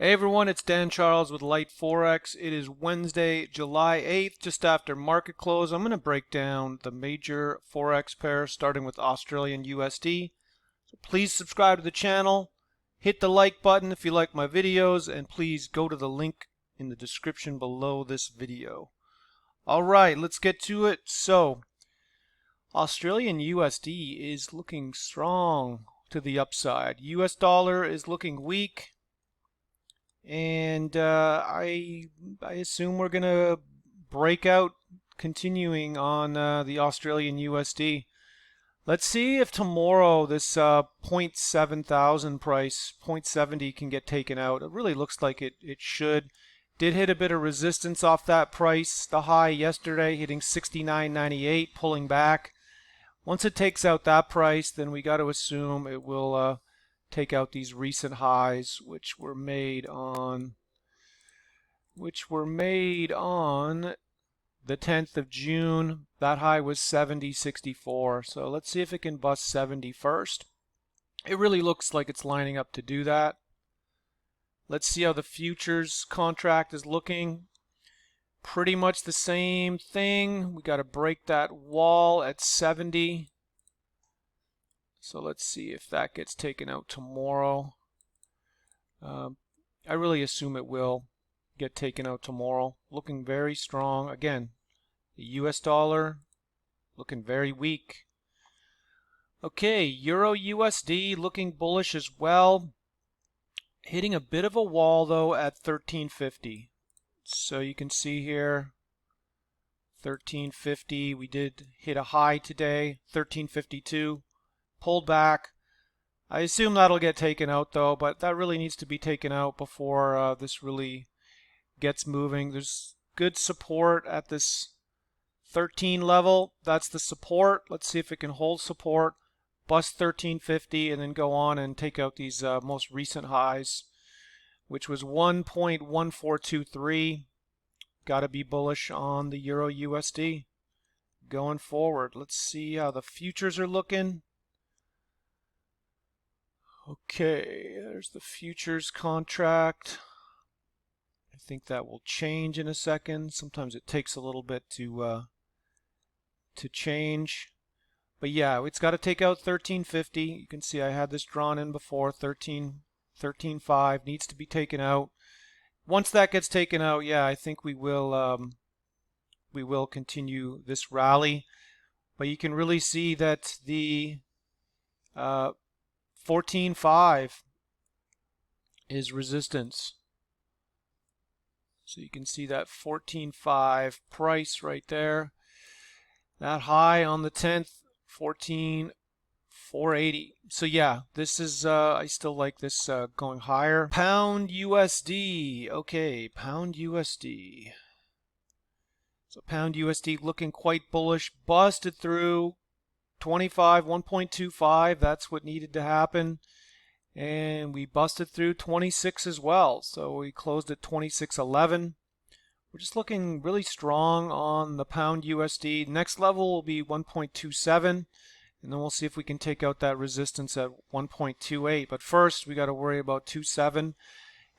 Hey everyone, it's Dan Charles with LiteForex. It is Wednesday, July 8th, just after market close. I'm going to break down the major Forex pairs starting with Australian USD. So please subscribe to the channel, hit the like button if you like my videos, and please go to the link in the description below this video. Alright, let's get to it. So, Australian USD is looking strong to the upside. US dollar is looking weak. And I assume we're going to break out continuing on the Australian USD. Let's see if tomorrow this 0.7 thousand price, 0.70 can get taken out. It really looks like it should. Did hit a bit of resistance off that price. The high yesterday hitting 69.98, pulling back. Once it takes out that price, then we got to assume it will take out these recent highs, which were made on the 10th of June. That high was 70.64. So let's see if it can bust 70 first. It really looks like it's lining up to do that. Let's see how the futures contract is looking. Pretty much the same thing. We got to break that wall at 70. So let's see if that gets taken out tomorrow. I really assume it will get taken out tomorrow. Looking very strong. Again, the US dollar looking very weak. Okay, Euro USD looking bullish as well. Hitting a bit of a wall though at 1350. So you can see here 1350. We did hit a high today, 1352. Pulled back. I assume that'll get taken out though, but that really needs to be taken out before this really gets moving. There's good support at this 13 level. That's the support. Let's see if it can hold support, bust 1350, and then go on and take out these most recent highs, which was 1.1423. Got to be bullish on the Euro USD going forward. Let's see how the futures are looking. Okay, there's the futures contract. I think that will change in a second. Sometimes it takes a little bit to change. But yeah, it's got to take out 1350. You can see I had this drawn in before. 13.5 needs to be taken out. Once that gets taken out, yeah, I think we will continue this rally. But you can really see that the 14.5 is resistance. So you can see that 14.5 price right there. That high on the 10th, 14.480. So yeah, this is, I still like this going higher. Pound USD. Okay, Pound USD. So Pound USD looking quite bullish. Busted through 25, 1.25, that's what needed to happen. And we busted through 26 as well. So we closed at 26.11. We're just looking really strong on the Pound USD. Next level will be 1.27. And then we'll see if we can take out that resistance at 1.28. But first, we got to worry about 2.7.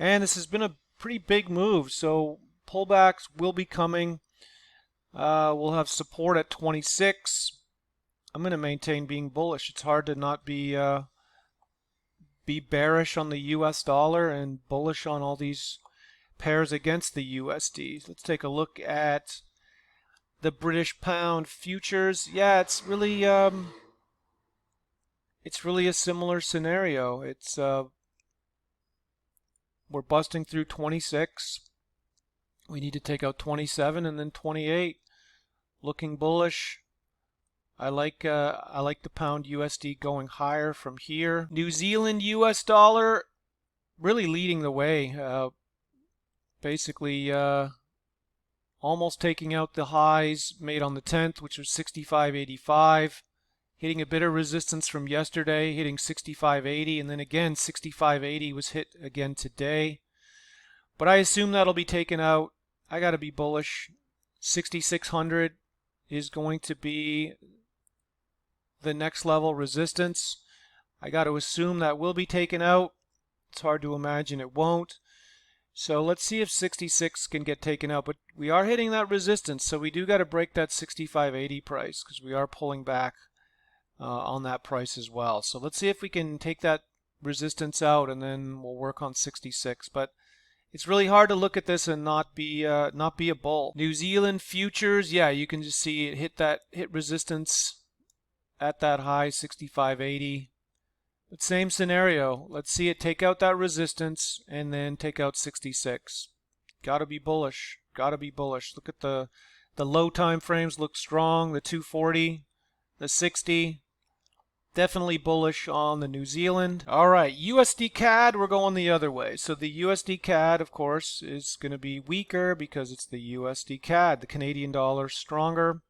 And this has been a pretty big move. So pullbacks will be coming. We'll have support at 26. I'm going to maintain being bullish. It's hard to not be bearish on the US dollar and bullish on all these pairs against the USD. Let's take a look at the British pound futures. Yeah, it's really a similar scenario. It's we're busting through 26. We need to take out 27 and then 28. Looking bullish. I like the Pound USD going higher from here. New Zealand US dollar really leading the way. Basically almost taking out the highs made on the 10th, which was 65.85. Hitting a bit of resistance from yesterday, hitting 65.80, and then again 65.80 was hit again today. But I assume that'll be taken out. I got to be bullish. 6,600 is going to be the next level resistance. I got to assume that will be taken out. It's hard to imagine it won't. So let's see if 66 can get taken out, but we are hitting that resistance, so we do got to break that 65.80 price because we are pulling back on that price as well. So let's see if we can take that resistance out, and then we'll work on 66. But it's really hard to look at this and not be a bull. New Zealand futures, yeah, you can just see it hit resistance at that high 65.80. But same scenario. Let's see it take out that resistance and then take out 66. Got to be bullish. Got to be bullish. Look at the low time frames look strong. The 240, the 60. Definitely bullish on the New Zealand. All right, USD CAD, we're going the other way. So the USD CAD, of course, is going to be weaker because it's the USD CAD. The Canadian dollar stronger.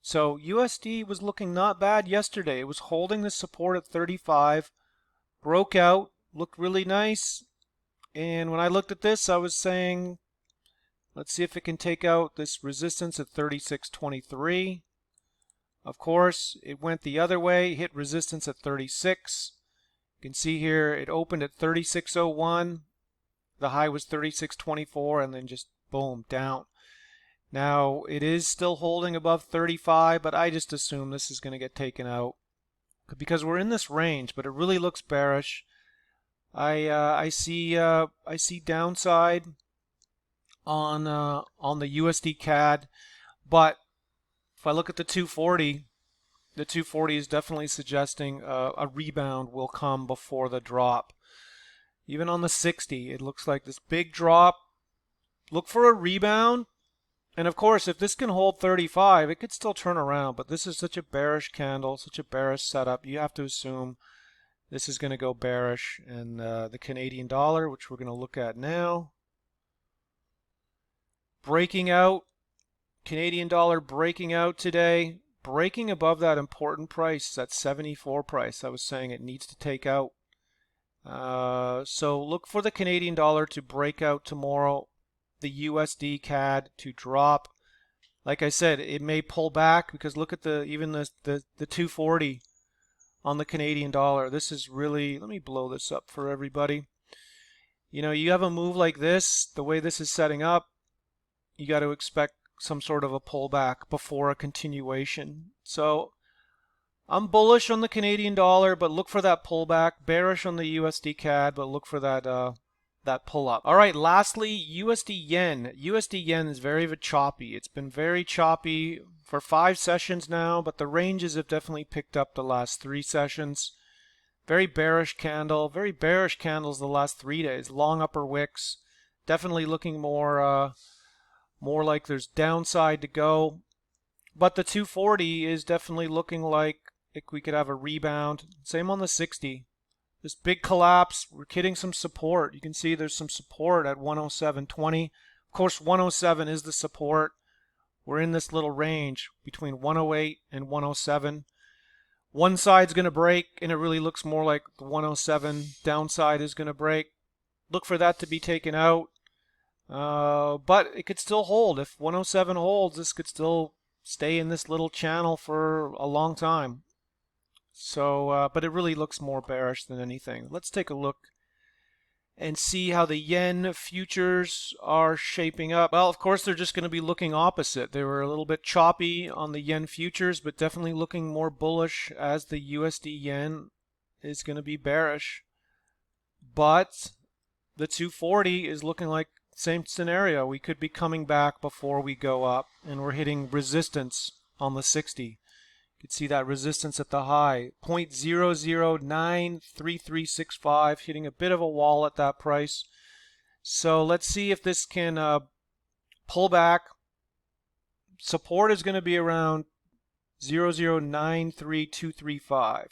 So USD was looking not bad yesterday. It was holding the support at 35, broke out, looked really nice. And when I looked at this, I was saying, let's see if it can take out this resistance at 36.23. Of course, it went the other way, hit resistance at 36. You can see here it opened at 36.01. The high was 36.24 and then just boom, down. Now, it is still holding above 35, but I just assume this is going to get taken out because we're in this range, but it really looks bearish. I see downside on the USD CAD, but if I look at the 240, the 240 is definitely suggesting a rebound will come before the drop. Even on the 60, it looks like this big drop. Look for a rebound. And of course, if this can hold 35, it could still turn around. But this is such a bearish candle, such a bearish setup. You have to assume this is going to go bearish. And the Canadian dollar, which we're going to look at now, breaking out. Canadian dollar breaking out today, breaking above that important price, that 74 price. I was saying it needs to take out. So look for the Canadian dollar to break out tomorrow, the USD CAD to drop. Like I said, it may pull back because look at even the 240 on the Canadian dollar. This is really, let me blow this up for everybody. You know, you have a move like this, the way this is setting up, you got to expect some sort of a pullback before a continuation. So I'm bullish on the Canadian dollar, but look for that pullback. Bearish on the USD CAD, but look for that pull up. All right, lastly, USD Yen. USD Yen is very choppy. It's been very choppy for 5 sessions now, but the ranges have definitely picked up the last 3 sessions. Very bearish candle. Very bearish candles the last 3 days. Long upper wicks. Definitely looking more like there's downside to go. But the 240 is definitely looking like we could have a rebound. Same on the 60. This big collapse, we're hitting some support. You can see there's some support at 107.20. Of course, 107 is the support. We're in this little range between 108 and 107. One side's going to break, and it really looks more like the 107 downside is going to break. Look for that to be taken out. But it could still hold. If 107 holds, this could still stay in this little channel for a long time. So, but it really looks more bearish than anything. Let's take a look and see how the yen futures are shaping up. Well, of course, they're just going to be looking opposite. They were a little bit choppy on the yen futures, but definitely looking more bullish as the USD yen is going to be bearish. But the 240 is looking like same scenario. We could be coming back before we go up, and we're hitting resistance on the 60. You can see that resistance at the high, 0.009335, hitting a bit of a wall at that price. So let's see if this can pull back. Support is going to be around 0.093235.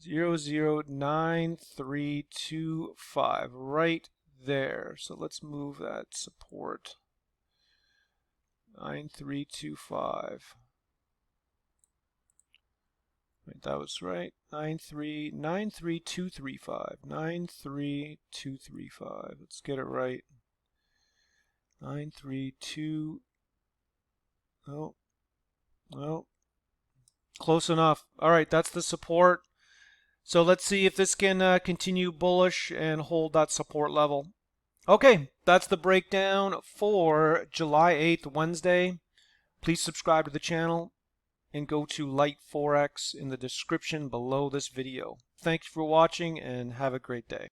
0.093225, right there. So let's move that support. 9325. Right, that was right. 93235. 93235. Let's get it right. 932. Oh. Well, close enough. All right, that's the support. So let's see if this can continue bullish and hold that support level. Okay, that's the breakdown for July 8th, Wednesday. Please subscribe to the channel and go to LiteForex in the description below this video. Thanks for watching and have a great day.